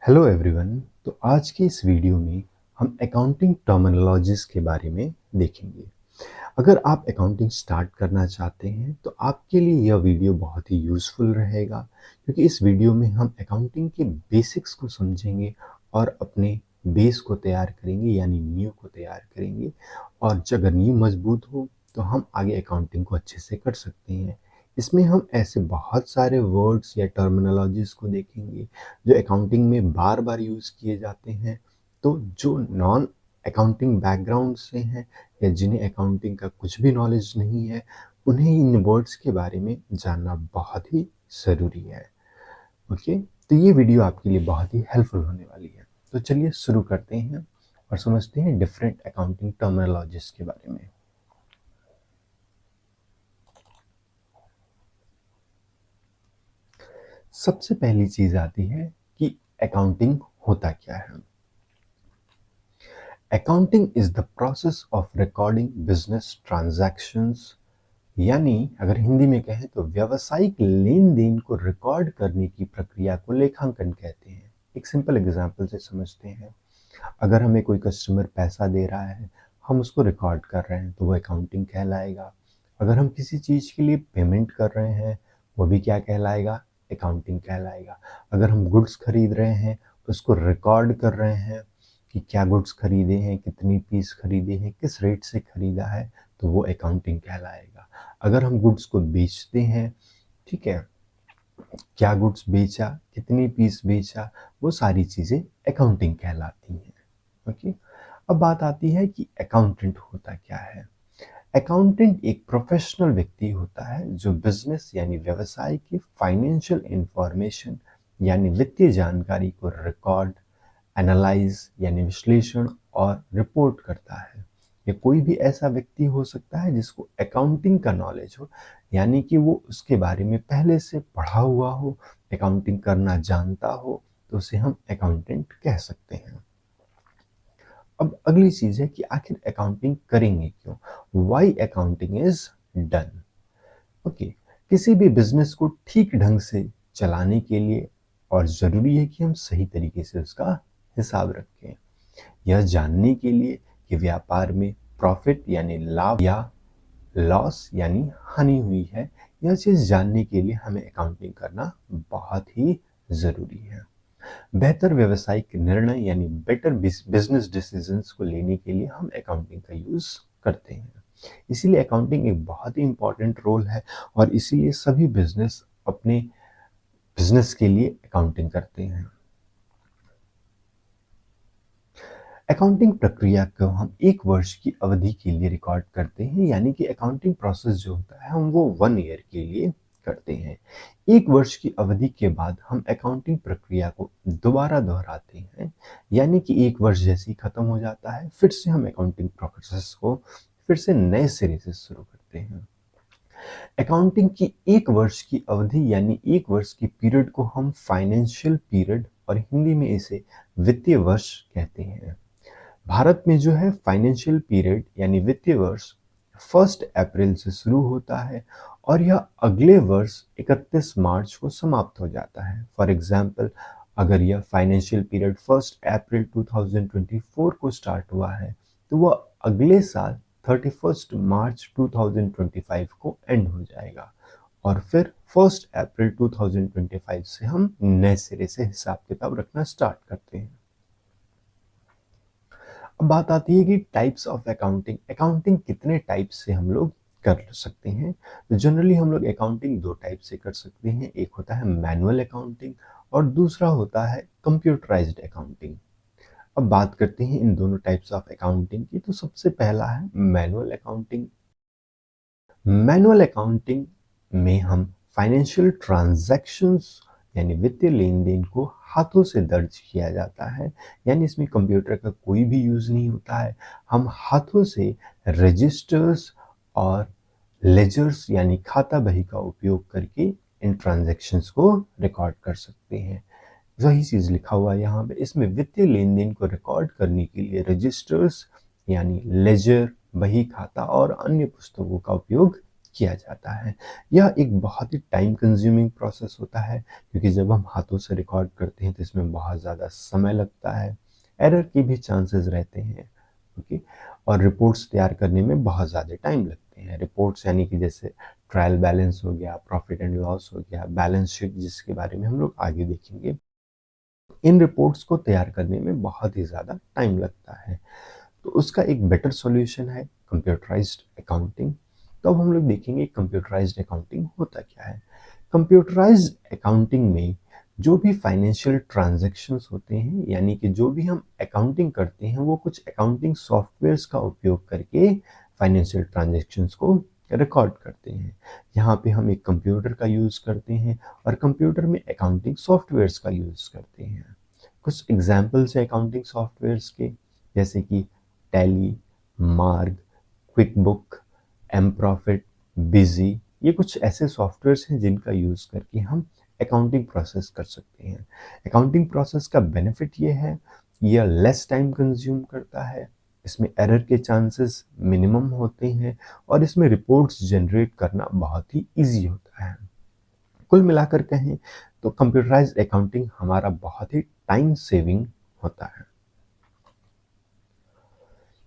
Hello everyone. तो आज की इस वीडियो में हम अकाउंटिंग टर्मिनोलॉजीज के बारे में देखेंगे। अगर आप अकाउंटिंग स्टार्ट करना चाहते हैं तो आपके लिए यह वीडियो बहुत ही यूज़फुल रहेगा, क्योंकि इस वीडियो में हम अकाउंटिंग के बेसिक्स को समझेंगे और अपने बेस को तैयार करेंगे, यानी नींव को तैयार करेंगे। और अगर नींव मजबूत हो तो हम आगे अकाउंटिंग को अच्छे से कर सकते हैं। इसमें हम ऐसे बहुत सारे वर्ड्स या टर्मिनोलॉजीज को देखेंगे जो अकाउंटिंग में बार बार यूज़ किए जाते हैं। तो जो नॉन अकाउंटिंग बैकग्राउंड से हैं या जिन्हें अकाउंटिंग का कुछ भी नॉलेज नहीं है, उन्हें इन वर्ड्स के बारे में जानना बहुत ही ज़रूरी है। ओके, तो ये वीडियो आपके लिए बहुत ही हेल्पफुल होने वाली है। तो चलिए शुरू करते हैं और समझते हैं डिफरेंट अकाउंटिंग टर्मिनोलॉजीज के बारे में। सबसे पहली चीज़ आती है कि अकाउंटिंग होता क्या है। Accounting is the process of recording business transactions, यानी अगर हिंदी में कहें तो व्यावसायिक लेन देन को रिकॉर्ड करने की प्रक्रिया को लेखांकन कहते हैं। एक सिंपल एग्जांपल से समझते हैं। अगर हमें कोई कस्टमर पैसा दे रहा है, हम उसको रिकॉर्ड कर रहे हैं, तो वो अकाउंटिंग कहलाएगा। अगर हम किसी चीज़ के लिए पेमेंट कर रहे हैं, वो भी क्या कहलाएगा? अकाउंटिंग कहलाएगा। अगर हम गुड्स खरीद रहे हैं, उसको रिकॉर्ड कर रहे हैं कि क्या गुड्स खरीदे हैं, कितनी पीस खरीदे हैं, किस रेट से खरीदा है, तो वो अकाउंटिंग कहलाएगा। अगर हम गुड्स को बेचते हैं, ठीक है, क्या गुड्स बेचा, कितनी पीस बेचा, वो सारी चीज़ें अकाउंटिंग कहलाती हैं। ओके, अब बात आती है कि अकाउंटेंट होता क्या है। अकाउंटेंट एक प्रोफेशनल व्यक्ति होता है जो बिजनेस यानी व्यवसाय की फाइनेंशियल इंफॉर्मेशन यानी वित्तीय जानकारी को रिकॉर्ड, एनालाइज यानी विश्लेषण और रिपोर्ट करता है। या कोई भी ऐसा व्यक्ति हो सकता है जिसको अकाउंटिंग का नॉलेज हो, यानी कि वो उसके बारे में पहले से पढ़ा हुआ हो, अकाउंटिंग करना जानता हो, तो उसे हम अकाउंटेंट कह सकते हैं। अब अगली चीज है कि आखिर अकाउंटिंग करेंगे क्यों, why accounting is done. Okay, किसी भी बिजनेस को ठीक ढंग से चलाने के लिए और जरूरी है कि हम सही तरीके से उसका हिसाब रखें। यह जानने के लिए कि व्यापार में प्रॉफिट यानी लाभ या लॉस यानी हानि हुई है, यह चीज जानने के लिए हमें अकाउंटिंग करना बहुत ही जरूरी है। बेहतर व्यवसायिक निर्णय यानी बेटर बिजनेस डिसीजंस को लेने के लिए हम अकाउंटिंग का यूज करते हैं। इसीलिए अकाउंटिंग एक बहुत ही इंपॉर्टेंट रोल है और इसीलिए सभी बिजनेस अपने बिजनेस के लिए अकाउंटिंग करते हैं। अकाउंटिंग प्रक्रिया को हम 1 वर्ष की अवधि के लिए रिकॉर्ड करते हैं, यानी कि अकाउंटिंग प्रोसेस जो होता है हम वो 1 ईयर के लिए करते हैं। 1 वर्ष की अवधि के बाद हम अकाउंटिंग प्रक्रिया को दोबारा दोहराते हैं, यानी कि 1 वर्ष जैसे ही खत्म हो जाता है, फिर से हम अकाउंटिंग प्रोसेस को फिर से नए सिरे से शुरू करते हैं। अकाउंटिंग की 1 वर्ष की अवधि यानी 1 वर्ष की पीरियड को हम फाइनेंशियल पीरियड और हिंदी में इसे वित्तीय वर्ष कहते हैं। भारत में जो है फाइनेंशियल पीरियड यानी वित्तीय वर्ष 1 अप्रैल से शुरू होता है और यह अगले वर्ष 31 मार्च को समाप्त हो जाता है। फॉर एग्जाम्पल, अगर यह फाइनेंशियल पीरियड 1 अप्रैल 2024 को स्टार्ट हुआ है, तो वह अगले साल 31 मार्च 2025 को एंड हो जाएगा और फिर 1 अप्रैल 2025 से हम नए सिरे से हिसाब किताब रखना स्टार्ट करते हैं। अब बात आती है कि टाइप्स ऑफ अकाउंटिंग। अकाउंटिंग कितने टाइप से हम लोग कर सकते हैं। तो जनरली हम लोग अकाउंटिंग 2 टाइप से कर सकते हैं। एक होता है मैनुअल अकाउंटिंग और दूसरा होता है कंप्यूटराइज्ड अकाउंटिंग। अब बात करते हैं इन दोनों टाइप्स ऑफ अकाउंटिंग की। तो सबसे पहला है मैनुअल अकाउंटिंग। मैनुअल अकाउंटिंग में हम फाइनेंशियल ट्रांजैक्शंस यानी वित्तीय लेन देन को हाथों से दर्ज किया जाता है, यानी इसमें कंप्यूटर का कोई भी यूज नहीं होता है। हम हाथों से रजिस्टर्स और लेजर्स यानी खाता बही का उपयोग करके इन ट्रांजैक्शंस को रिकॉर्ड कर सकते हैं। वही चीज लिखा हुआ है यहाँ पे। इसमें वित्तीय लेन देन को रिकॉर्ड करने के लिए रजिस्टर्स यानी लेजर, बही खाता और अन्य पुस्तकों का उपयोग किया जाता है। यह एक बहुत ही टाइम कंज्यूमिंग प्रोसेस होता है, क्योंकि जब हम हाथों से रिकॉर्ड करते हैं तो इसमें बहुत ज़्यादा समय लगता है, एरर के भी चांसेस रहते हैं। ओके, और रिपोर्ट्स तैयार करने में बहुत ज़्यादा टाइम लगते हैं। रिपोर्ट्स यानी कि जैसे ट्रायल बैलेंस हो गया, प्रॉफिट एंड लॉस हो गया, बैलेंस शीट जिसके बारे में हम लोग आगे देखेंगे। इन रिपोर्ट्स को तैयार करने में बहुत ही ज़्यादा टाइम लगता है। तो उसका एक बेटर सॉल्यूशन है कंप्यूटराइज्ड अकाउंटिंग। तो अब हम लोग देखेंगे कंप्यूटराइज्ड अकाउंटिंग होता क्या है। कंप्यूटराइज्ड अकाउंटिंग में जो भी फाइनेंशियल ट्रांजैक्शंस होते हैं, यानी कि जो भी हम अकाउंटिंग करते हैं, वो कुछ अकाउंटिंग सॉफ्टवेयर्स का उपयोग करके फाइनेंशियल ट्रांजैक्शंस को रिकॉर्ड करते हैं। यहाँ पे हम एक कंप्यूटर का यूज़ करते हैं और कंप्यूटर में अकाउंटिंग सॉफ्टवेयर्स का यूज़ करते हैं। कुछ एग्जाम्पल्स है अकाउंटिंग सॉफ्टवेयर्स के, जैसे कि Tally, Marg, Quick Book, M profit, busy. ये कुछ ऐसे सॉफ्टवेयर्स हैं जिनका यूज़ करके हम अकाउंटिंग प्रोसेस कर सकते हैं। अकाउंटिंग प्रोसेस का बेनिफिट ये है, यह लेस टाइम कंज्यूम करता है, इसमें एरर के चांसेस मिनिमम होते हैं और इसमें रिपोर्ट्स जनरेट करना बहुत ही ईजी होता है। कुल मिलाकर कहें तो कंप्यूटराइज्ड अकाउंटिंग हमारा बहुत ही टाइम सेविंग होता है।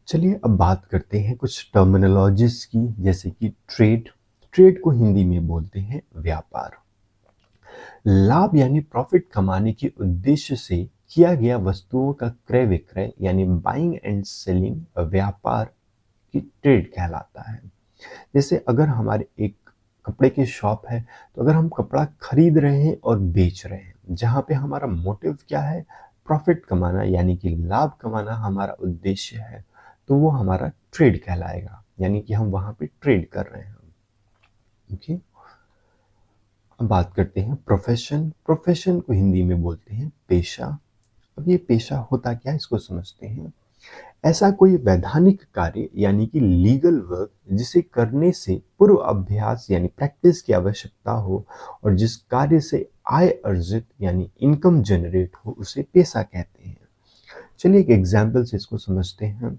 चलिए अब बात करते हैं कुछ टर्मिनोलॉजीज की, जैसे कि ट्रेड। ट्रेड को हिंदी में बोलते हैं व्यापार। लाभ यानी प्रॉफिट कमाने के उद्देश्य से किया गया वस्तुओं का क्रय विक्रय यानी बाइंग एंड सेलिंग व्यापार की ट्रेड कहलाता है। जैसे अगर हमारे एक कपड़े की शॉप है, तो अगर हम कपड़ा खरीद रहे हैं और बेच रहे हैं, जहाँ पे हमारा मोटिव क्या है, प्रॉफिट कमाना यानी कि लाभ कमाना हमारा उद्देश्य है, तो वो हमारा ट्रेड कहलाएगा, यानी कि हम वहाँ पे ट्रेड कर रहे हैं। ओके, अब बात करते हैं प्रोफेशन। प्रोफेशन को हिंदी में बोलते हैं पेशा। अब ये पेशा होता क्या है, इसको समझते हैं। ऐसा कोई वैधानिक कार्य यानी कि लीगल वर्क जिसे करने से पूर्व अभ्यास यानी प्रैक्टिस की आवश्यकता हो और जिस कार्य से आय अर्जित यानी इनकम जनरेट हो, उसे पेशा कहते हैं। चलिए एक एग्जाम्पल से इसको समझते हैं।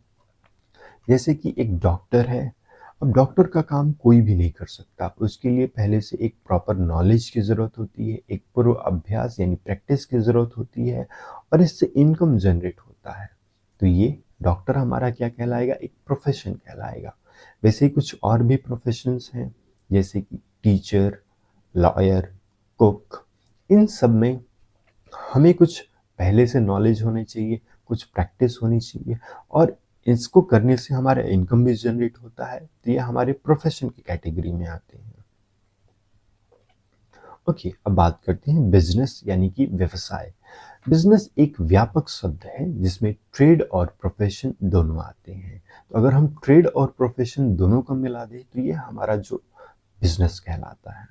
जैसे कि एक डॉक्टर है। अब डॉक्टर का काम कोई भी नहीं कर सकता, उसके लिए पहले से एक प्रॉपर नॉलेज की ज़रूरत होती है, एक पूर्व अभ्यास यानी प्रैक्टिस की ज़रूरत होती है और इससे इनकम जनरेट होता है। तो ये डॉक्टर हमारा क्या कहलाएगा, एक प्रोफेशन कहलाएगा। वैसे ही कुछ और भी प्रोफेशंस हैं, जैसे कि टीचर, लॉयर, कुक। इन सब में हमें कुछ पहले से नॉलेज होनी चाहिए, कुछ प्रैक्टिस होनी चाहिए और इसको करने से हमारा इनकम भी जनरेट होता है। तो ये हमारे प्रोफेशन की कैटेगरी में आते हैं। ओके, अब बात करते हैं बिजनेस यानी कि व्यवसाय। बिजनेस एक व्यापक शब्द है जिसमें ट्रेड और प्रोफेशन दोनों आते हैं। तो अगर हम ट्रेड और प्रोफेशन दोनों को मिला दें तो ये हमारा जो बिजनेस कहलाता है।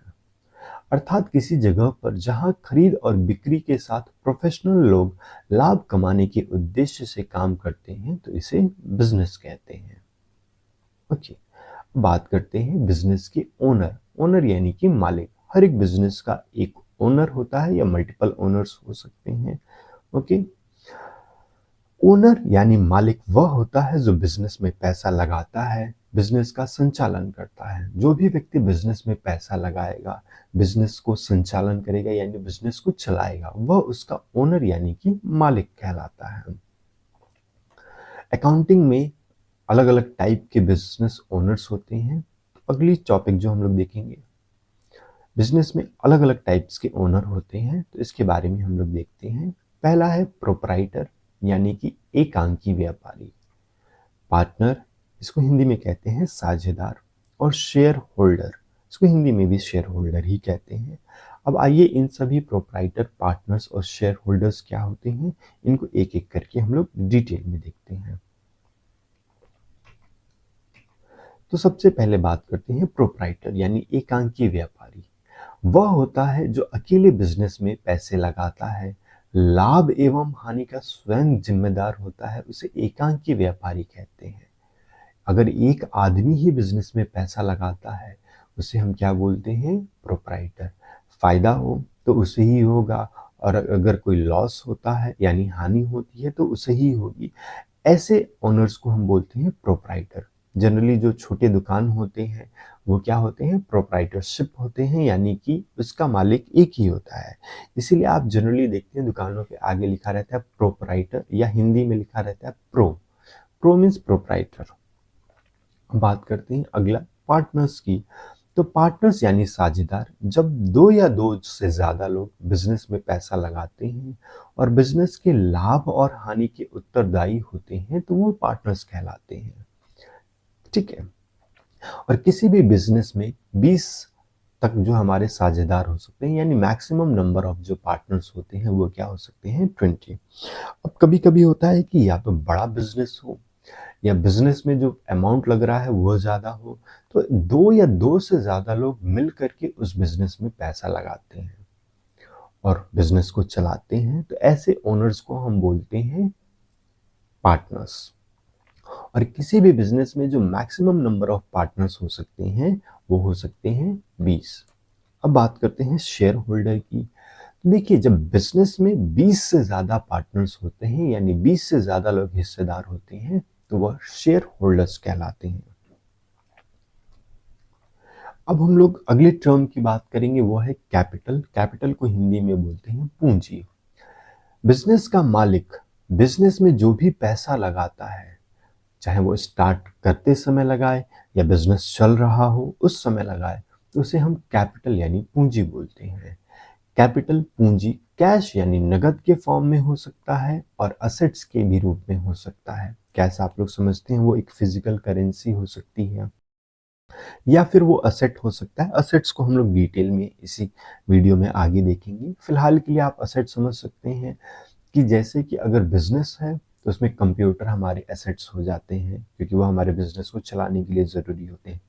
अर्थात किसी जगह पर जहां खरीद और बिक्री के साथ प्रोफेशनल लोग लाभ कमाने के उद्देश्य से काम करते हैं, तो इसे बिजनेस कहते हैं। ओके, बात करते हैं बिजनेस के ओनर। ओनर यानी कि मालिक। हर एक बिजनेस का एक ओनर होता है या मल्टीपल ओनर्स हो सकते हैं। ओके, ओनर यानी मालिक वह होता है जो बिजनेस में पैसा लगाता है, बिजनेस का संचालन करता है। जो भी व्यक्ति बिजनेस में पैसा लगाएगा, बिजनेस को संचालन करेगा यानी बिजनेस को चलाएगा, वह उसका ओनर यानी कि मालिक कहलाता है। अकाउंटिंग में अलग अलग टाइप के बिजनेस ओनर्स होते हैं। तो अगली टॉपिक जो हम लोग देखेंगे, बिजनेस में अलग अलग टाइप्स के ओनर होते हैं, तो इसके बारे में हम लोग देखते हैं। पहला है प्रोपराइटर यानी कि एकांकी व्यापारी। पार्टनर, इसको हिंदी में कहते हैं साझेदार। और शेयर होल्डर, इसको हिंदी में भी शेयर होल्डर ही कहते हैं। अब आइए इन सभी प्रोपराइटर, पार्टनर्स और शेयर होल्डर्स क्या होते हैं, इनको एक एक करके हम लोग डिटेल में देखते हैं। तो सबसे पहले बात करते हैं प्रोपराइटर यानी एकांकी व्यापारी। वह होता है जो अकेले बिजनेस में पैसे लगाता है, लाभ एवं हानि का स्वयं जिम्मेदार होता है, उसे एकांकी व्यापारी कहते हैं। अगर एक आदमी ही बिजनेस में पैसा लगाता है, उसे हम क्या बोलते हैं, प्रोपराइटर। फायदा हो तो उसे ही होगा और अगर कोई लॉस होता है यानी हानि होती है तो उसे ही होगी। ऐसे ओनर्स को हम बोलते हैं प्रोपराइटर। जनरली जो छोटे दुकान होते हैं वो क्या होते हैं, प्रोप्राइटरशिप होते हैं, यानी कि उसका मालिक एक ही होता है। इसीलिए आप जनरली देखते हैं दुकानों के आगे लिखा रहता है प्रोप्राइटर, या हिंदी में लिखा रहता है प्रो। Pro means proprietor. बात करते हैं अगला पार्टनर्स की। तो पार्टनर्स यानी साझेदार, जब दो या दो से ज्यादा लोग बिजनेस में पैसा लगाते हैं और बिजनेस के लाभ और हानि के उत्तरदायी होते हैं तो वो पार्टनर्स कहलाते हैं। ठीक है। और किसी भी बिजनेस में 20 तक जो हमारे साझेदार हो सकते हैं, यानी मैक्सिमम नंबर ऑफ जो पार्टनर्स होते हैं वो क्या हो सकते हैं, 20। अब कभी कभी होता है कि या तो बड़ा बिजनेस हो या बिजनेस में जो अमाउंट लग रहा है वो ज्यादा हो, तो दो या दो से ज्यादा लोग मिल करके उस बिजनेस में पैसा लगाते हैं और बिजनेस को चलाते हैं, तो ऐसे ओनर्स को हम बोलते हैं पार्टनर्स। और किसी भी बिजनेस में जो मैक्सिमम नंबर ऑफ पार्टनर्स हो सकते हैं वो हो सकते हैं 20। अब बात करते हैं शेयर होल्डर की। देखिए, जब बिजनेस में 20 से ज्यादा पार्टनर्स होते हैं, यानी 20 से ज्यादा लोग हिस्सेदार होते हैं, तो वह शेयर होल्डर्स कहलाते हैं। अब हम लोग अगले टर्म की बात करेंगे, वो है कैपिटल। कैपिटल को हिंदी में बोलते हैं पूंजी। बिजनेस का मालिक बिजनेस में जो भी पैसा लगाता है, चाहे वो स्टार्ट करते समय लगाए या बिजनेस चल रहा हो उस समय लगाए, तो उसे हम कैपिटल यानी पूंजी बोलते हैं। कैपिटल पूंजी कैश यानी नगद के फॉर्म में हो सकता है और असेट्स के भी रूप में हो सकता है। कैश आप लोग समझते हैं वो एक फिजिकल करेंसी हो सकती है, या फिर वो असेट हो सकता है। असेट्स को हम लोग डिटेल में इसी वीडियो में आगे देखेंगे। फिलहाल के लिए आप असेट समझ सकते हैं कि जैसे कि अगर बिजनेस है तो उसमें कंप्यूटर हमारे एसेट्स हो जाते हैं, क्योंकि वो हमारे बिजनेस को चलाने के लिए ज़रूरी होते हैं।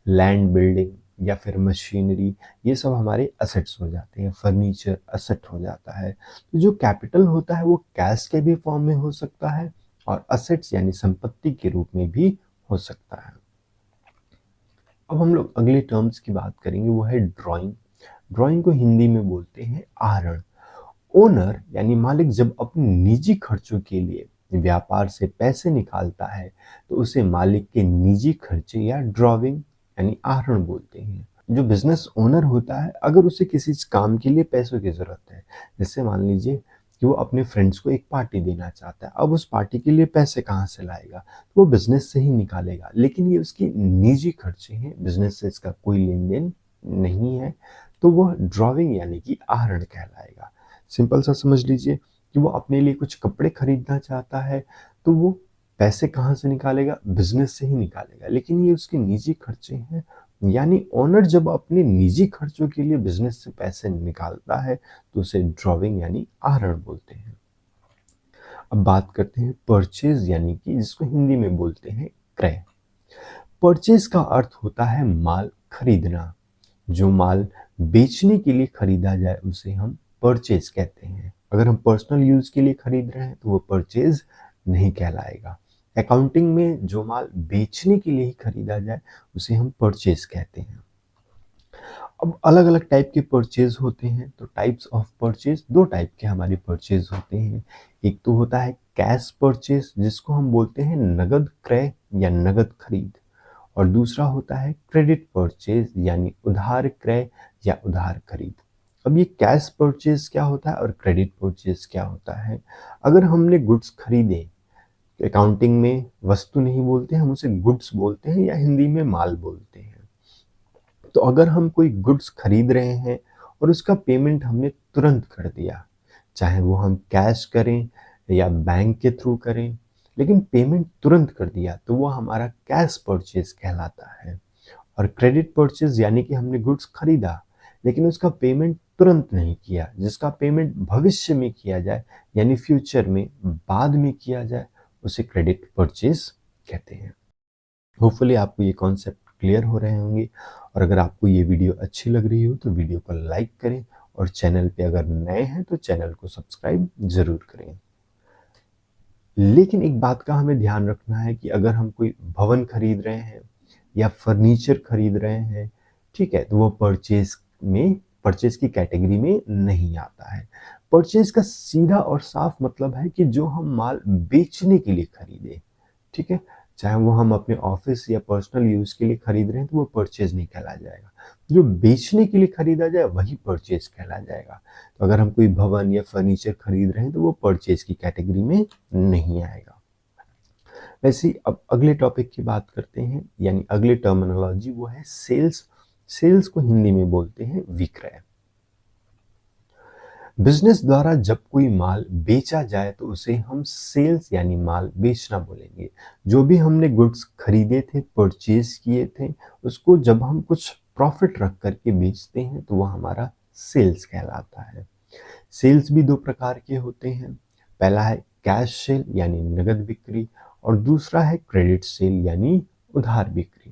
लैंड, बिल्डिंग या फिर मशीनरी, ये सब हमारे असेट्स हो जाते हैं। फर्नीचर असेट हो जाता है। तो जो कैपिटल होता है वो कैश के भी फॉर्म में हो सकता है और असेट्स यानी संपत्ति के रूप में भी हो सकता है। अब हम लोग अगले टर्म्स की बात करेंगे, वो है ड्राइंग। ड्राइंग को हिंदी में बोलते हैं आहरण। ओनर यानी मालिक जब अपने निजी खर्चों के लिए व्यापार से पैसे निकालता है तो उसे मालिक के निजी खर्चे या ड्राइंग यानी आहरण बोलते हैं। जो बिजनेस ओनर होता है, अगर उसे किसी काम के लिए पैसों की जरूरत है, जैसे मान लीजिए कि वो अपने फ्रेंड्स को एक पार्टी देना चाहता है, अब उस पार्टी के लिए पैसे कहाँ से लाएगा, तो वो बिजनेस से ही निकालेगा। लेकिन ये उसकी निजी खर्चे हैं, बिजनेस से इसका कोई लेन देन नहीं है, तो वह ड्राइंग यानी कि आहरण कहलाएगा। सिंपल सा समझ लीजिए कि वो अपने लिए कुछ कपड़े खरीदना चाहता है, तो वो पैसे कहाँ से निकालेगा, बिजनेस से ही निकालेगा, लेकिन ये उसके निजी खर्चे हैं। यानी ओनर जब अपने निजी खर्चों के लिए बिजनेस से पैसे निकालता है तो उसे ड्राइंग यानी आहरण बोलते हैं। अब बात करते हैं परचेज, यानी कि जिसको हिंदी में बोलते हैं क्रय। परचेज का अर्थ होता है माल खरीदना। जो माल बेचने के लिए खरीदा जाए उसे हम परचेज कहते हैं। अगर हम पर्सनल यूज के लिए खरीद रहे हैं तो वो परचेज नहीं कहलाएगा। अकाउंटिंग में जो माल बेचने के लिए ही खरीदा जाए उसे हम परचेज कहते हैं। अब अलग अलग टाइप के परचेज होते हैं, तो टाइप्स ऑफ परचेज, दो टाइप के हमारे परचेज होते हैं। एक तो होता है कैश परचेज, जिसको हम बोलते हैं नगद क्रय या नगद खरीद, और दूसरा होता है क्रेडिट परचेज यानी उधार क्रय या उधार खरीद। अब ये कैश परचेज क्या होता है और क्रेडिट परचेज क्या होता है। अगर हमने गुड्स खरीदे, अकाउंटिंग में वस्तु नहीं बोलते, हम उसे गुड्स बोलते हैं या हिंदी में माल बोलते हैं। तो अगर हम कोई गुड्स खरीद रहे हैं और उसका पेमेंट हमने तुरंत कर दिया, चाहे वो हम कैश करें या बैंक के थ्रू करें, लेकिन पेमेंट तुरंत कर दिया, तो वो हमारा कैश परचेज कहलाता है। और क्रेडिट परचेज यानी कि हमने गुड्स खरीदा लेकिन उसका पेमेंट तुरंत नहीं किया, जिसका पेमेंट भविष्य में किया जाए यानी फ्यूचर में बाद में किया जाए, उसे क्रेडिट परचेज कहते हैं। होपफुली आपको ये कॉन्सेप्ट क्लियर हो रहे होंगे, और अगर आपको ये वीडियो अच्छी लग रही हो तो वीडियो को लाइक करें, और चैनल पे अगर नए हैं तो चैनल को सब्सक्राइब जरूर करें। लेकिन एक बात का हमें ध्यान रखना है कि अगर हम कोई भवन खरीद रहे हैं या फर्नीचर खरीद रहे हैं, ठीक है, तो वो परचेज की कैटेगरी में नहीं आता है। परचेज का सीधा और साफ मतलब है कि जो हम माल बेचने के लिए खरीदे, ठीक है, चाहे वो हम अपने ऑफिस या पर्सनल यूज के लिए खरीद रहे हैं तो वो परचेज नहीं कहला जाएगा। जो बेचने के लिए खरीदा जाए वही परचेज कहला जाएगा। तो अगर हम कोई भवन या फर्नीचर खरीद रहे हैं तो वो परचेज की कैटेगरी में नहीं आएगा। वैसे ही अब अगले टॉपिक की बात करते हैं, यानी अगले टर्मिनोलॉजी वो है सेल्स। सेल्स को हिंदी में बोलते हैं विक्रय। बिजनेस द्वारा जब कोई माल बेचा जाए तो उसे हम सेल्स यानी माल बेचना बोलेंगे। जो भी हमने गुड्स खरीदे थे, परचेज किए थे, उसको जब हम कुछ प्रॉफिट रख करके बेचते हैं तो वह हमारा सेल्स कहलाता है। सेल्स भी दो प्रकार के होते हैं। पहला है कैश सेल यानी नगद बिक्री, और दूसरा है क्रेडिट सेल यानी उधार बिक्री।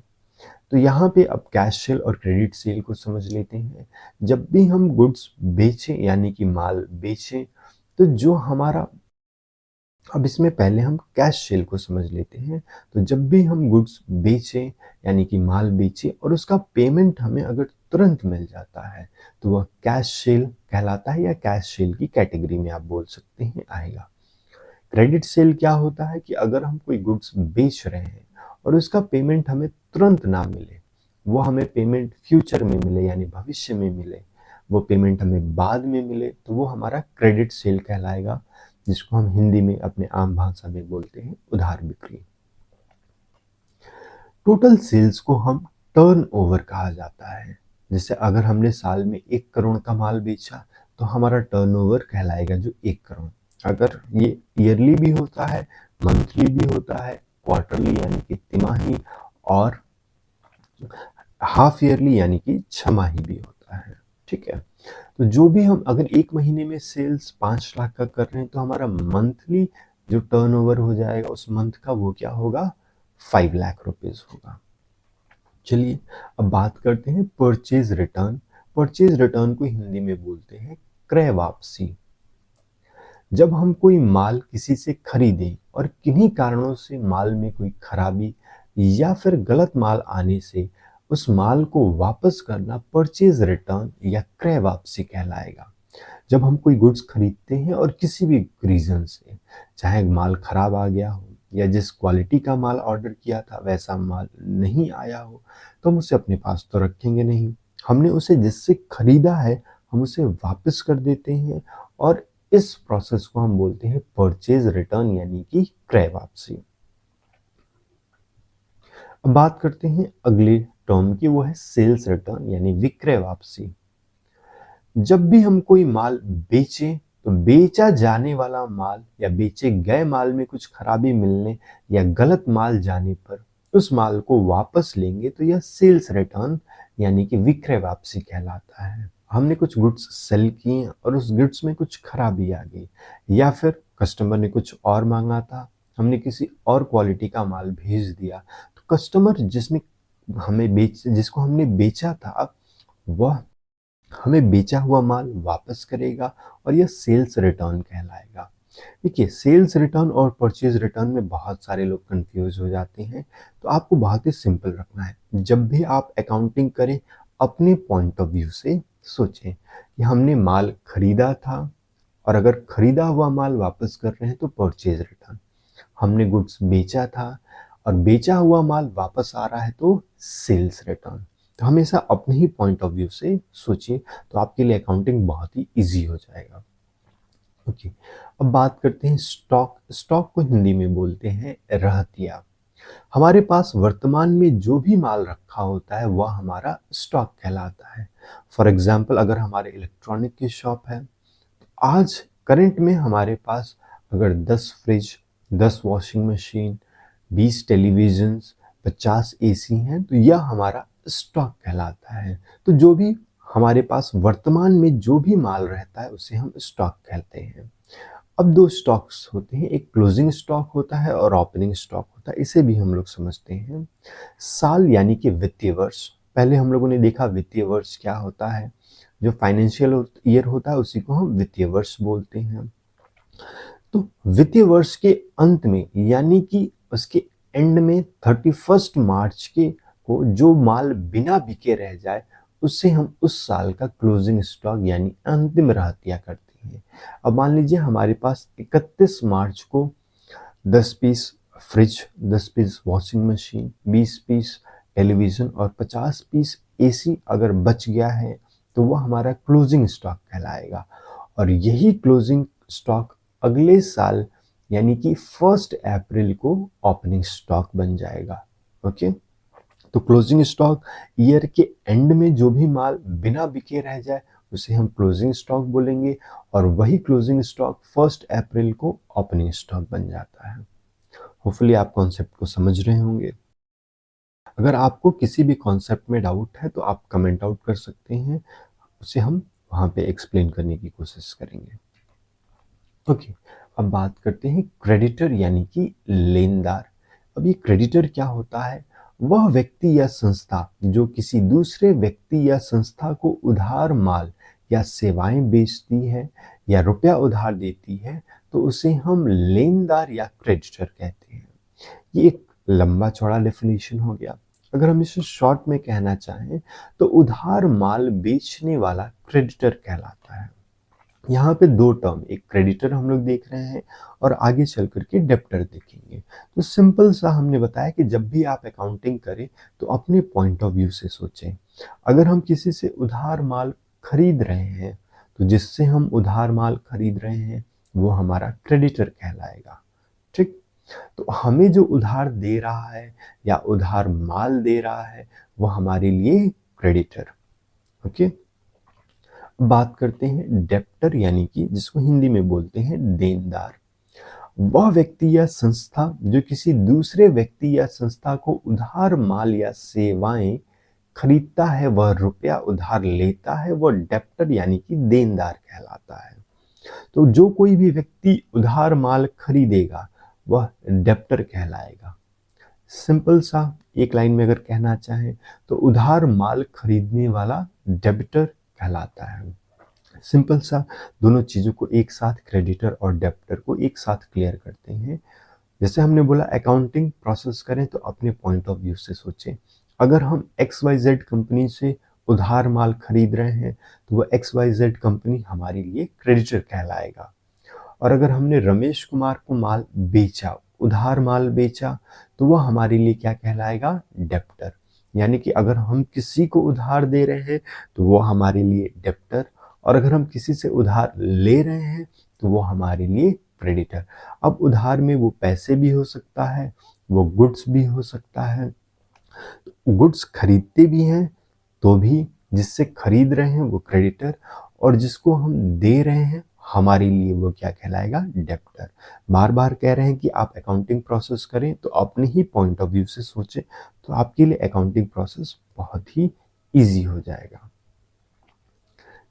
तो यहाँ पे अब कैश सेल और क्रेडिट सेल को समझ लेते हैं। जब भी हम गुड्स बेचें यानी कि माल बेचें, तो जो हमारा, अब इसमें पहले हम कैश सेल को समझ लेते हैं। तो जब भी हम गुड्स बेचें यानी कि माल बेचें और उसका पेमेंट हमें अगर तुरंत मिल जाता है तो वह कैश सेल कहलाता है, या कैश सेल की कैटेगरी में आप बोल सकते हैं आएगा। क्रेडिट सेल क्या होता है कि अगर हम कोई गुड्स बेच रहे हैं और उसका पेमेंट हमें तुरंत ना मिले, वो हमें पेमेंट फ्यूचर में मिले यानी भविष्य में मिले, वो पेमेंट हमें बाद में मिले, तो वो हमारा क्रेडिट सेल कहलाएगा, जिसको हम हिंदी में अपने आम भाषा में बोलते हैं उधार बिक्री। टोटल सेल्स को हम टर्नओवर कहा जाता है। जैसे अगर हमने साल में 1 करोड़ का माल बेचा तो हमारा टर्नओवर कहलाएगा जो 1 करोड़। अगर ये ईयरली भी होता है, मंथली भी होता है, क्वार्टरली यानी कि तिमाही, और हाफ ईयरली यानी कि छमाही भी होता है। ठीक है, तो जो भी हम अगर 1 महीने में सेल्स 5 लाख का कर रहे हैं तो हमारा मंथली जो टर्नओवर हो जाएगा उस मंथ का वो क्या होगा, 5 लाख रुपीज होगा। चलिए अब बात करते हैं परचेज रिटर्न। परचेज रिटर्न को हिंदी में बोलते हैं क्रय वापसी। जब हम कोई माल किसी से खरीदें और किन्हीं कारणों से माल में कोई खराबी या फिर गलत माल आने से उस माल को वापस करना परचेज रिटर्न या क्रय वापसी कहलाएगा। जब हम कोई गुड्स खरीदते हैं और किसी भी रीजन से, चाहे माल खराब आ गया हो या जिस क्वालिटी का माल ऑर्डर किया था वैसा माल नहीं आया हो, तो हम उसे अपने पास तो रखेंगे नहीं। हमने उसे जिससे खरीदा है हम उसे वापस कर देते हैं, और इस प्रोसेस को हम बोलते हैं परचेज रिटर्न यानी कि क्रय वापसी। अब बात करते हैं अगले टर्म की, वो है सेल्स रिटर्न यानी विक्रय वापसी। जब भी हम कोई माल बेचें तो बेचा जाने वाला माल या बेचे गए माल में कुछ खराबी मिलने या गलत माल जाने पर उस माल को वापस लेंगे तो यह सेल्स रिटर्न यानी कि विक्रय वापसी कहलाता है। हमने कुछ गुड्स सेल किए और उस गुड्स में कुछ खराबी आ गई, या फिर कस्टमर ने कुछ और मांगा था, हमने किसी और क्वालिटी का माल भेज दिया, तो कस्टमर जिसको हमने बेचा था वह हमें बेचा हुआ माल वापस करेगा, और यह सेल्स रिटर्न कहलाएगा। देखिए, सेल्स रिटर्न और परचेज रिटर्न में बहुत सारे लोग कंफ्यूज हो जाते हैं, तो आपको बहुत ही सिंपल रखना है। जब भी आप अकाउंटिंग करें अपने पॉइंट ऑफ व्यू से सोचें कि हमने माल खरीदा था, और अगर खरीदा हुआ माल वापस कर रहे हैं तो परचेज रिटर्न, हमने गुड्स बेचा था और बेचा हुआ माल वापस आ रहा है तो सेल्स रिटर्न। तो हमेशा अपने ही पॉइंट ऑफ व्यू से सोचिए, तो आपके लिए अकाउंटिंग बहुत ही इजी हो जाएगा। ओके, अब बात करते हैं स्टॉक। स्टॉक को हिंदी में बोलते हैं रहतिया। हमारे पास वर्तमान में जो भी माल रखा होता है वह हमारा स्टॉक कहलाता है। फॉर एग्जाम्पल, अगर हमारे इलेक्ट्रॉनिक की शॉप है, आज करंट में हमारे पास अगर 10 fridge, 10 washing machine, 20 televisions, 50 AC हैं तो यह हमारा स्टॉक कहलाता है। तो जो भी हमारे पास वर्तमान में जो भी माल रहता है उसे हम स्टॉक कहते हैं। अब दो स्टॉक्स होते हैं, एक क्लोजिंग स्टॉक होता है और ओपनिंग स्टॉक होता है। इसे भी हम लोग समझते हैं। साल यानी कि वित्तीय वर्ष, पहले हम लोगों ने देखा वित्तीय वर्ष क्या होता है। जो फाइनेंशियल ईयर होता है उसी को हम वित्तीय वर्ष बोलते हैं। तो वित्तीय वर्ष के अंत में यानी कि उसके एंड में 31 मार्च के को जो माल बिना बिके रह जाए उससे हम उस साल का क्लोजिंग स्टॉक यानी अंतिम रहतिया करते हैं। अब मान लीजिए हमारे पास 31 मार्च को 10 piece fridge 10 piece, washing machine 20 piece, television और 50 पीस एसी अगर बच गया है तो वो हमारा क्लोजिंग स्टॉक कहलाएगा। और यही क्लोजिंग स्टॉक अगले साल यानी कि 1 अप्रैल को ओपनिंग स्टॉक बन जाएगा। ओके, तो क्लोजिंग स्टॉक ईयर के एंड में जो भी माल बिना बिके रह जाए उसे हम क्लोजिंग स्टॉक बोलेंगे, और वही क्लोजिंग स्टॉक 1 अप्रैल को ओपनिंग स्टॉक बन जाता है। होपफुली आप कॉन्सेप्ट को समझ रहे होंगे। अगर आपको किसी भी कॉन्सेप्ट में डाउट है तो आप कमेंट आउट कर सकते हैं, उसे हम वहाँ पे एक्सप्लेन करने की कोशिश करेंगे। ओके, अब बात करते हैं क्रेडिटर यानी कि लेनदार। अब ये क्रेडिटर क्या होता है? वह व्यक्ति या संस्था जो किसी दूसरे व्यक्ति या संस्था को उधार माल या सेवाएं बेचती है या रुपया उधार देती है तो उसे हम लेनदार या क्रेडिटर कहते हैं। ये एक लंबा चौड़ा डेफिनेशन हो गया। अगर हम इसे शॉर्ट में कहना चाहें तो उधार माल बेचने वाला क्रेडिटर कहलाता है। यहाँ पे दो टर्म, एक क्रेडिटर हम लोग देख रहे हैं और आगे चल करके डेब्टर देखेंगे। तो सिंपल सा हमने बताया कि जब भी आप अकाउंटिंग करें तो अपने पॉइंट ऑफ व्यू से सोचें। अगर हम किसी से उधार माल खरीद रहे हैं तो जिससे हम उधार माल खरीद रहे हैं वो हमारा क्रेडिटर कहलाएगा। ठीक, तो हमें जो उधार दे रहा है या उधार माल दे रहा है वो हमारे लिए क्रेडिटर। ओके, बात करते हैं डेप्टर यानी कि जिसको हिंदी में बोलते हैं देनदार। वह व्यक्ति या संस्था जो किसी दूसरे व्यक्ति या संस्था को उधार माल या सेवाएं खरीदता है, वह रुपया उधार लेता है, वह डेप्टर यानी कि देनदार कहलाता है। तो जो कोई भी व्यक्ति उधार माल खरीदेगा वह डेप्टर कहलाएगा। सिंपल सा एक लाइन में अगर कहना चाहें तो उधार माल खरीदने वाला डेबिटर कहलाता है। सिंपल सा दोनों चीज़ों को एक साथ, क्रेडिटर और डेबिटर को एक साथ क्लियर करते हैं। जैसे हमने बोला अकाउंटिंग प्रोसेस करें तो अपने पॉइंट ऑफ व्यू से सोचें। अगर हम XYZ कंपनी से उधार माल खरीद रहे हैं तो वह XYZ कंपनी हमारे लिए क्रेडिटर कहलाएगा। और अगर हमने रमेश कुमार को माल बेचा, उधार माल बेचा, तो वह हमारे लिए क्या कहलाएगा? डेप्टर। यानी कि अगर हम किसी को उधार दे रहे हैं तो वो हमारे लिए डेप्टर, और अगर हम किसी से उधार ले रहे हैं तो वो हमारे लिए क्रेडिटर। अब उधार में वो पैसे भी हो सकता है, वो गुड्स भी हो सकता है। गुड्स खरीदते भी हैं तो भी जिससे खरीद रहे हैं वो क्रेडिटर, और जिसको हम दे रहे हैं हमारे लिए वो क्या कहलाएगा? डेब्टर। बार बार कह रहे हैं कि आप अकाउंटिंग प्रोसेस करें तो अपने ही पॉइंट ऑफ व्यू से सोचें, तो आपके लिए अकाउंटिंग प्रोसेस बहुत ही इजी हो जाएगा।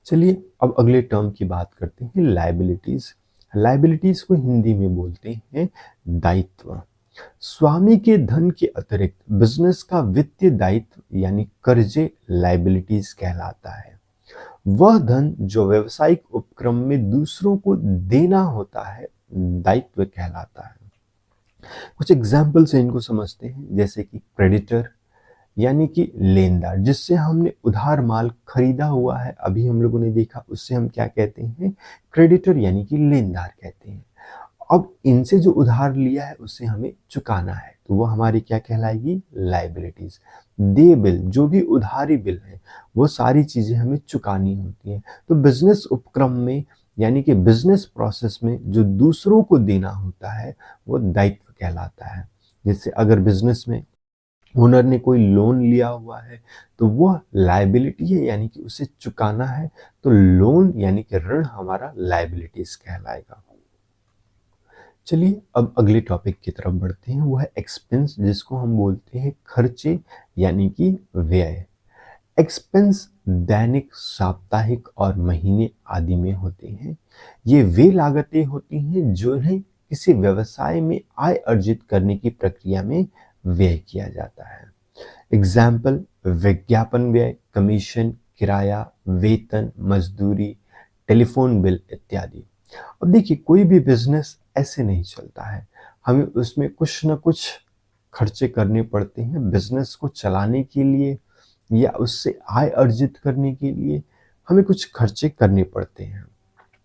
चलिए अब अगले टर्म की बात करते हैं, लायबिलिटीज। लायबिलिटीज को हिंदी में बोलते हैं दायित्व। स्वामी के धन के अतिरिक्त बिजनेस का वित्तीय दायित्व यानी कर्जे लायबिलिटीज कहलाता है। वह धन जो व्यवसायिक उपक्रम में दूसरों को देना होता है दायित्व कहलाता है। कुछ एग्जाम्पल से इनको समझते हैं, जैसे कि क्रेडिटर यानी कि लेनदार, जिससे हमने उधार माल खरीदा हुआ है, अभी हम लोगों ने देखा, उससे हम क्या कहते हैं? क्रेडिटर यानी कि लेनदार कहते हैं। अब इनसे जो उधार लिया है उसे हमें चुकाना है तो वो हमारी क्या कहलाएगी? लायबिलिटीज। दे बिल, जो भी उधारी बिल है वो सारी चीजें हमें चुकानी होती हैं। तो बिजनेस उपक्रम में यानी कि बिजनेस प्रोसेस में जो दूसरों को देना होता है वो दायित्व कहलाता है। जैसे अगर बिजनेस में ओनर ने कोई लोन लिया हुआ है तो वह लायबिलिटी है यानी कि उसे चुकाना है, तो लोन यानी कि ऋण हमारा लायबिलिटीज कहलाएगा। चलिए अब अगले टॉपिक की तरफ बढ़ते हैं, वो है एक्सपेंस, जिसको हम बोलते हैं खर्चे यानी कि व्यय। एक्सपेंस दैनिक, साप्ताहिक और महीने आदि में होते हैं। ये वे लागतें होती हैं जो इन्हें किसी व्यवसाय में आय अर्जित करने की प्रक्रिया में व्यय किया जाता है। एग्जाम्पल, विज्ञापन व्यय, कमीशन, किराया, वेतन, मजदूरी, टेलीफोन बिल इत्यादि। अब देखिए कोई भी बिजनेस ऐसे नहीं चलता है, हमें उसमें कुछ ना कुछ खर्चे करने पड़ते हैं। बिजनेस को चलाने के लिए या उससे आय अर्जित करने के लिए हमें कुछ खर्चे करने पड़ते हैं।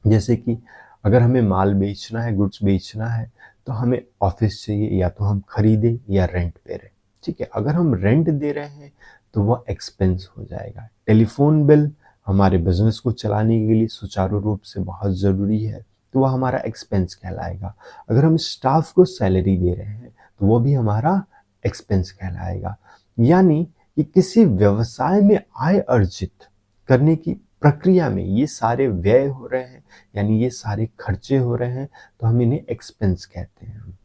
जैसे कि अगर हमें माल बेचना है, गुड्स बेचना है, तो हमें ऑफिस चाहिए, या तो हम खरीदें या रेंट पे रहें। ठीक है, अगर हम रेंट दे रहे हैं तो वह एक्सपेंस हो जाएगा। टेलीफोन बिल हमारे बिजनेस को चलाने के लिए सुचारू रूप से बहुत ज़रूरी है, तो वह हमारा एक्सपेंस कहलाएगा। अगर हम स्टाफ को सैलरी दे रहे हैं तो वो भी हमारा एक्सपेंस कहलाएगा। यानी कि किसी व्यवसाय में आय अर्जित करने की प्रक्रिया में ये सारे व्यय हो रहे हैं, यानी ये सारे खर्चे हो रहे हैं, तो हम इन्हें एक्सपेंस कहते हैं।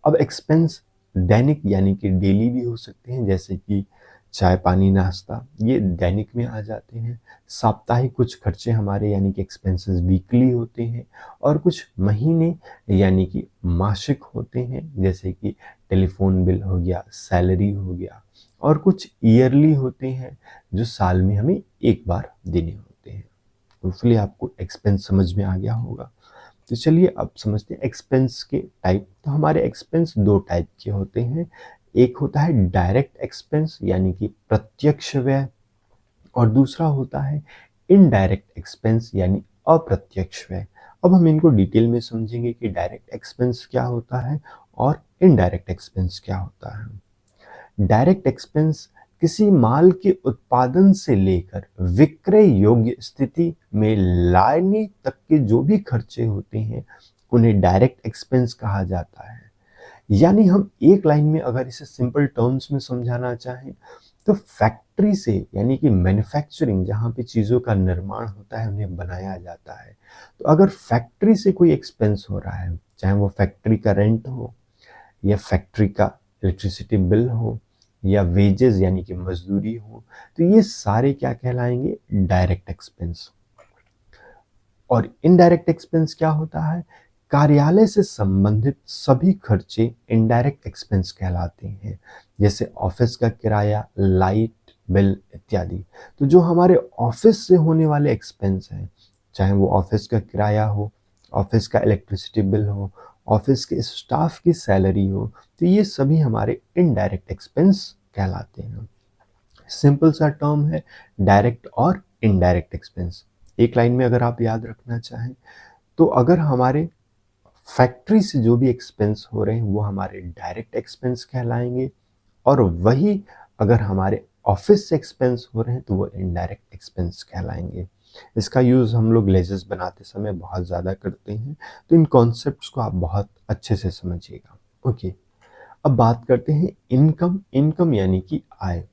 अब एक्सपेंस दैनिक यानी कि डेली भी हो सकते हैं, जैसे कि चाय पानी नाश्ता, ये दैनिक में आ जाते हैं। साप्ताहिक कुछ खर्चे हमारे यानी कि एक्सपेंसेस वीकली होते हैं, और कुछ महीने यानी कि मासिक होते हैं, जैसे कि टेलीफोन बिल हो गया, सैलरी हो गया, और कुछ ईयरली होते हैं जो साल में हमें एक बार देने होते हैं। होपफुली आपको एक्सपेंस समझ में आ गया होगा। तो चलिए अब समझते हैं एक्सपेंस के टाइप। तो हमारे एक्सपेंस दो टाइप के होते हैं। एक होता है डायरेक्ट एक्सपेंस यानी कि प्रत्यक्ष व्यय, और दूसरा होता है इनडायरेक्ट एक्सपेंस यानी अप्रत्यक्ष व्यय। अब हम इनको डिटेल में समझेंगे कि डायरेक्ट एक्सपेंस क्या होता है और इनडायरेक्ट एक्सपेंस क्या होता है। डायरेक्ट एक्सपेंस किसी माल के उत्पादन से लेकर विक्रय योग्य स्थिति में लाने तक के जो भी खर्चे होते हैं उन्हें डायरेक्ट एक्सपेंस कहा जाता है। यानी हम एक लाइन में अगर इसे सिंपल टर्म्स में समझाना चाहें तो फैक्ट्री से यानी कि मैन्युफैक्चरिंग, जहाँ पे चीज़ों का निर्माण होता है, उन्हें बनाया जाता है, तो अगर फैक्ट्री से कोई एक्सपेंस हो रहा है, चाहे वो फैक्ट्री का रेंट हो, या फैक्ट्री का इलेक्ट्रिसिटी बिल हो, या वेजेस यानी कि मजदूरी हो, तो ये सारे क्या कहलाएंगे? Direct expense. और इनडायरेक्ट एक्सपेंस क्या होता है? कार्यालय से संबंधित सभी खर्चे इनडायरेक्ट एक्सपेंस कहलाते हैं, जैसे ऑफिस का किराया, लाइट बिल इत्यादि। तो जो हमारे ऑफिस से होने वाले एक्सपेंस हैं, चाहे वो ऑफिस का किराया हो, ऑफिस का इलेक्ट्रिसिटी बिल हो, ऑफिस के स्टाफ की सैलरी हो, तो ये सभी हमारे इनडायरेक्ट एक्सपेंस कहलाते हैं। सिंपल सा टर्म है डायरेक्ट और इनडायरेक्ट एक्सपेंस। एक लाइन में अगर आप याद रखना चाहें तो अगर हमारे फैक्ट्री से जो भी एक्सपेंस हो रहे हैं वो हमारे डायरेक्ट एक्सपेंस कहलाएंगे, और वही अगर हमारे ऑफिस से एक्सपेंस हो रहे हैं तो वो इनडायरेक्ट एक्सपेंस कहलाएंगे। इसका यूज़ हम लोग लेजर्स बनाते समय बहुत ज़्यादा करते हैं, तो इन कॉन्सेप्ट्स को आप बहुत अच्छे से समझिएगा। ओके, अब बात करते हैं इनकम। इनकम यानी कि आय।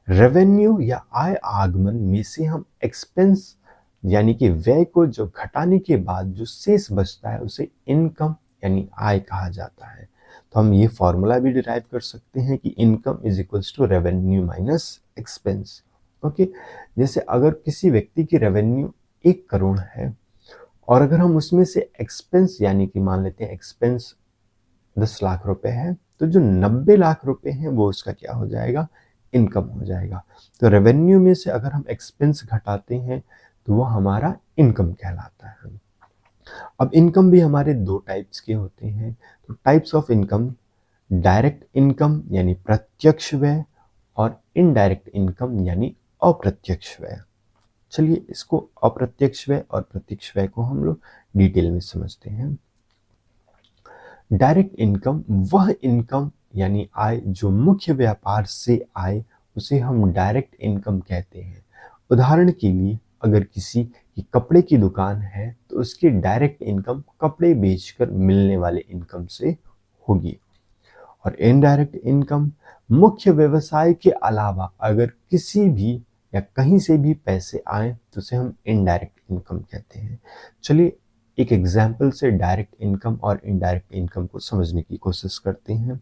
रेवेन्यू या आय आगमन में से हम एक्सपेंस यानी कि व्यय को जो घटाने के बाद जो शेष बचता है उसे इनकम यानी आय कहा जाता है। तो हम ये फॉर्मूला भी डिराइव कर सकते हैं कि income is equals to revenue minus expense. Okay, जैसे अगर किसी व्यक्ति की रेवेन्यू 1 करोड़ है, और अगर हम उसमें से एक्सपेंस यानी कि मान लेते हैं एक्सपेंस 10 लाख रुपए है, तो जो 90 लाख रुपए हैं वो उसका क्या हो जाएगा? इनकम हो जाएगा। तो रेवेन्यू में से अगर हम एक्सपेंस घटाते हैं तो वो हमारा इनकम कहलाता है। अब इनकम भी हमारे दो टाइप्स के होते हैं। तो types of income, direct income यानी प्रत्यक्ष व्यय, और इनडायरेक्ट इनकम यानी अप्रत्यक्ष व्यय। चलिए इसको अप्रत्यक्ष व्यय और प्रत्यक्ष व्यय को हम लोग डिटेल में समझते हैं। डायरेक्ट इनकम वह इनकम यानी आय जो मुख्य व्यापार से आए उसे हम डायरेक्ट इनकम कहते हैं। उदाहरण के लिए अगर किसी की कपड़े की दुकान है तो उसकी डायरेक्ट इनकम कपड़े बेचकर मिलने वाले इनकम से होगी। और इनडायरेक्ट इनकम मुख्य व्यवसाय के अलावा अगर किसी भी या कहीं से भी पैसे आए तो उसे हम इनडायरेक्ट इनकम कहते हैं। चलिए एक एग्जाम्पल से डायरेक्ट इनकम और इनडायरेक्ट इनकम को समझने की कोशिश करते हैं।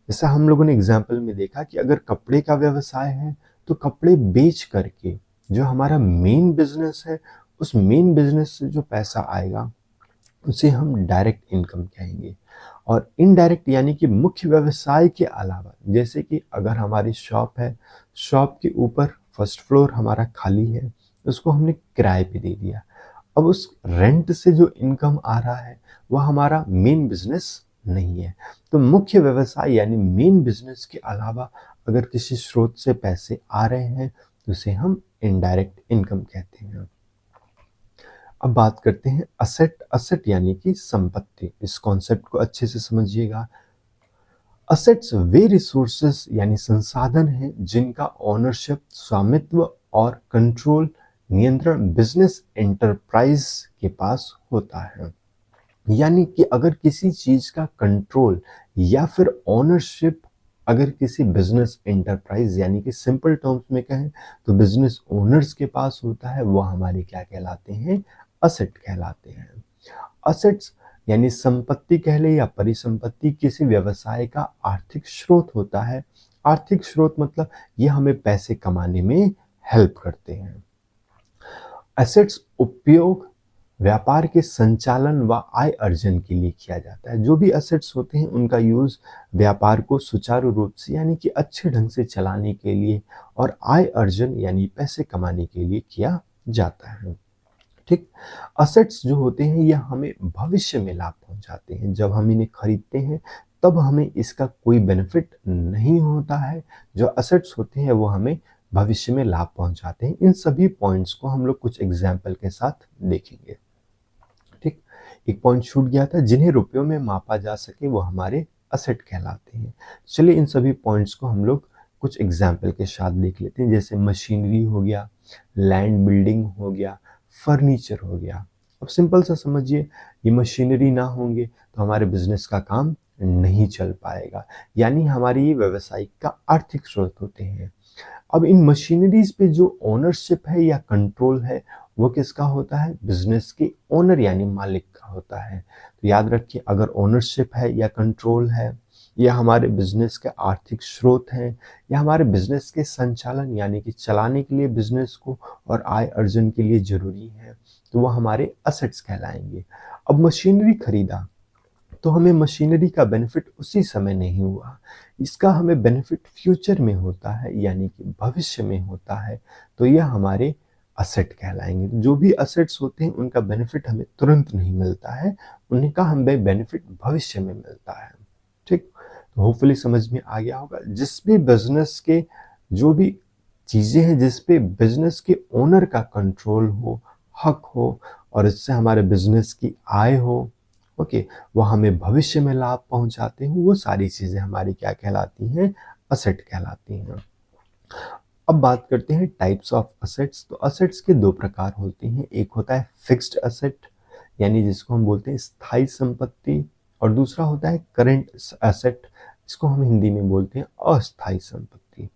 जैसा हम लोगों ने एग्जाम्पल में देखा कि अगर कपड़े का व्यवसाय है तो कपड़े बेच करके जो हमारा मेन बिजनेस है, उस मेन बिजनेस से जो पैसा आएगा उसे हम डायरेक्ट इनकम कहेंगे। और इनडायरेक्ट यानी कि मुख्य व्यवसाय के अलावा, जैसे कि अगर हमारी शॉप है, शॉप के ऊपर फर्स्ट फ्लोर हमारा खाली है, उसको हमने किराए पे दे दिया। अब उस रेंट से जो इनकम आ रहा है वह हमारा मेन बिजनेस नहीं है। तो मुख्य व्यवसाय यानी मेन बिजनेस के अलावा अगर किसी स्रोत से पैसे आ रहे हैं तो उसे हम इनडायरेक्ट इनकम कहते हैं। अब बात करते हैं असेट। असेट यानी कि संपत्ति। इस कॉन्सेप्ट को अच्छे से समझिएगा। असेट्स वे रिसोर्सेस यानी संसाधन हैं जिनका ओनरशिप, स्वामित्व और कंट्रोल, नियंत्रण बिजनेस एंटरप्राइज के पास होता है। यानी कि अगर किसी चीज का कंट्रोल या फिर ओनरशिप अगर किसी बिजनेस एंटरप्राइज यानी कि सिंपल टर्म्स में कहें तो बिजनेस ओनर्स के पास होता है, वो हमारे क्या कहलाते हैं? असेट कहलाते हैं। असेट्स यानी संपत्ति कह ले या परिसंपत्ति किसी व्यवसाय का आर्थिक स्रोत होता है। आर्थिक स्रोत मतलब ये हमें पैसे कमाने में हेल्प करते हैं। एसेट्स उपयोग व्यापार के संचालन व आय अर्जन के लिए किया जाता है। जो भी एसेट्स होते हैं उनका यूज व्यापार को सुचारू रूप से यानी कि अच्छे ढंग से चलाने के लिए और आय अर्जन यानी पैसे कमाने के लिए किया जाता है। ठीक। असेट्स जो होते हैं ये हमें भविष्य में लाभ पहुंचाते हैं। जब हम इन्हें खरीदते हैं तब हमें इसका कोई बेनिफिट नहीं होता है। जो असेट्स होते हैं वो हमें भविष्य में लाभ पहुंचाते हैं। इन सभी पॉइंट्स को हम लोग कुछ एग्जाम्पल के साथ देखेंगे। ठीक। एक पॉइंट छूट गया था, जिन्हें रुपयों में मापा जा सके वो हमारे असेट कहलाते हैं। चलिए इन सभी पॉइंट्स को हम लोग कुछ एग्जाम्पल के साथ देख लेते हैं। जैसे मशीनरी हो गया, लैंड बिल्डिंग हो गया, फर्नीचर हो गया। अब सिंपल सा समझिए, ये मशीनरी ना होंगे तो हमारे बिजनेस का काम नहीं चल पाएगा, यानी हमारी ये व्यवसायिक का आर्थिक स्रोत होते हैं। अब इन मशीनरीज पे जो ओनरशिप है या कंट्रोल है वो किसका होता है? बिजनेस के ओनर यानी मालिक का होता है। तो याद रखिए, अगर ओनरशिप है या कंट्रोल है या हमारे बिजनेस के आर्थिक स्रोत हैं या हमारे बिजनेस के संचालन यानी कि चलाने के लिए बिजनेस को और आय अर्जन के लिए जरूरी है, तो वो हमारे असेट्स कहलाएंगे। अब मशीनरी खरीदा तो हमें मशीनरी का बेनिफिट उसी समय नहीं हुआ, इसका हमें बेनिफिट फ्यूचर में होता है यानी कि भविष्य में होता है, तो यह हमारे असेट कहलाएंगे। जो भी असेट्स होते हैं उनका बेनिफिट हमें तुरंत नहीं मिलता है, उनका हमें बेनिफिट भविष्य में मिलता है। ठीक। तो होपफुली समझ में आ गया होगा। जिस भी बिजनेस के जो भी चीजें हैं जिस पे बिजनेस के ओनर का कंट्रोल हो, हक हो और इससे हमारे बिजनेस की आय हो, ओके, वो हमें भविष्य में लाभ पहुंचाते हैं, वो सारी चीजें हमारी क्या कहलाती हैं? असेट कहलाती हैं। अब बात करते हैं टाइप्स ऑफ असेट्स। तो असेट्स के दो प्रकार होते हैं। एक होता है फिक्स्ड असेट यानी जिसको हम बोलते हैं स्थायी संपत्ति, और दूसरा होता है करंट असेट, जिसको हम हिंदी में बोलते हैं अस्थायी संपत्ति।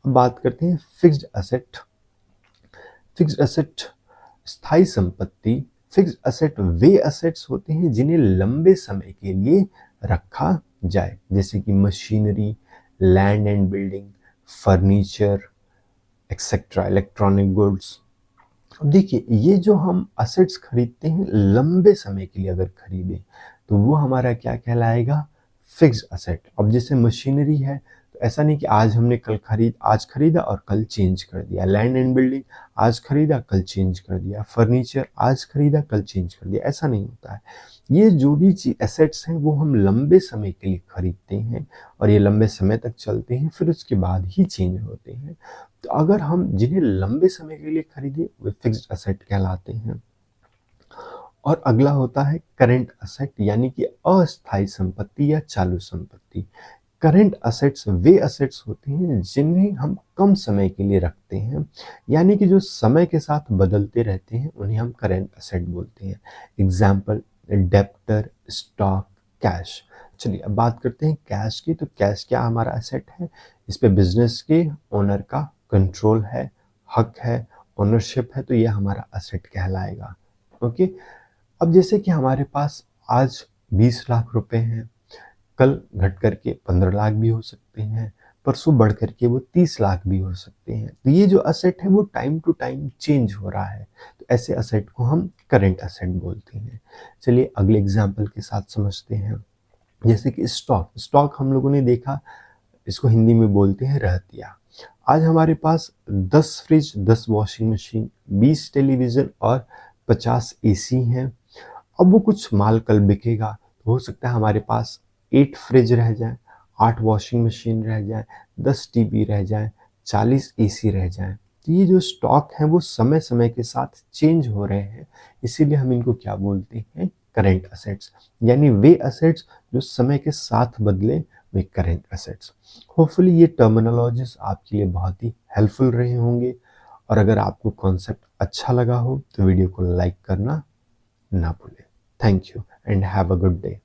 अब बात करते हैं फिक्स्ड असेट। फिक्स्ड असेट स्थायी संपत्ति। फिक्स्ड असेट वे असेट्स होते हैं जिन्हें लंबे समय के लिए रखा जाए, जैसे कि machinery, land and building, furniture etcetera, electronic goods. अब देखिए, ये जो हम असेट्स खरीदते हैं लंबे समय के लिए अगर खरीदें तो वो हमारा क्या कहलाएगा? Fixed asset. अब जैसे मशीनरी है तो ऐसा नहीं कि आज खरीदा और कल चेंज कर दिया। लैंड एंड बिल्डिंग आज खरीदा कल चेंज कर दिया। फर्नीचर आज खरीदा कल चेंज कर दिया, ऐसा नहीं होता है। ये जो भी एसेट्स हैं वो हम लंबे समय के लिए खरीदते हैं और ये लंबे समय तक चलते हैं, फिर उसके बाद ही चेंज होते हैं। तो अगर हम जिन्हें लंबे समय के लिए खरीदे वे फिक्स्ड असेट कहलाते हैं। और अगला होता है करंट असेट यानी कि अस्थायी संपत्ति या चालू संपत्ति। करंट असेट्स वे असेट्स होते हैं जिन्हें हम कम समय के लिए रखते हैं, यानी कि जो समय के साथ बदलते रहते हैं उन्हें हम करंट असेट बोलते हैं। Example debtor, stock, cash. चलिए अब बात करते हैं कैश की। तो कैश क्या हमारा असेट है? इस पे बिजनेस के ओनर का कंट्रोल है, हक है, ओनरशिप है, तो ये हमारा असेट कहलाएगा। ओके। अब जैसे कि हमारे पास आज 20 लाख रुपए हैं, कल घट करके 15 लाख भी हो सकते हैं, परसों बढ़ करके वो 30 लाख भी हो सकते हैं। तो ये जो असेट है वो टाइम टू टाइम चेंज हो रहा है, तो ऐसे असेट को हम करंट असेट बोलते हैं। चलिए अगले एग्जाम्पल के साथ समझते हैं। जैसे कि स्टॉक। स्टॉक हम लोगों ने देखा, इसको हिंदी में बोलते हैं रहतिया। आज हमारे पास 10 फ्रिज, 10 वॉशिंग मशीन, 20 टेलीविज़न और 50 एसी हैं। अब वो कुछ माल कल बिकेगा तो हो सकता है हमारे पास 8 फ्रिज रह जाएं, 8 वॉशिंग मशीन रह जाएं, 10 टीवी रह जाएं, 40 एसी रह जाएं। तो ये जो स्टॉक हैं वो समय समय के साथ चेंज हो रहे हैं, इसीलिए हम इनको क्या बोलते हैं, करेंट असेट्स। यानी वे असेट्स जो समय के साथ बदले, वे करेंट असेट्स। होपफुली ये टर्मिनोलॉजीज आपके लिए बहुत ही हेल्पफुल रहे होंगे, और अगर आपको कॉन्सेप्ट अच्छा लगा हो तो वीडियो को लाइक करना ना भूलें। Thank you and have a good day.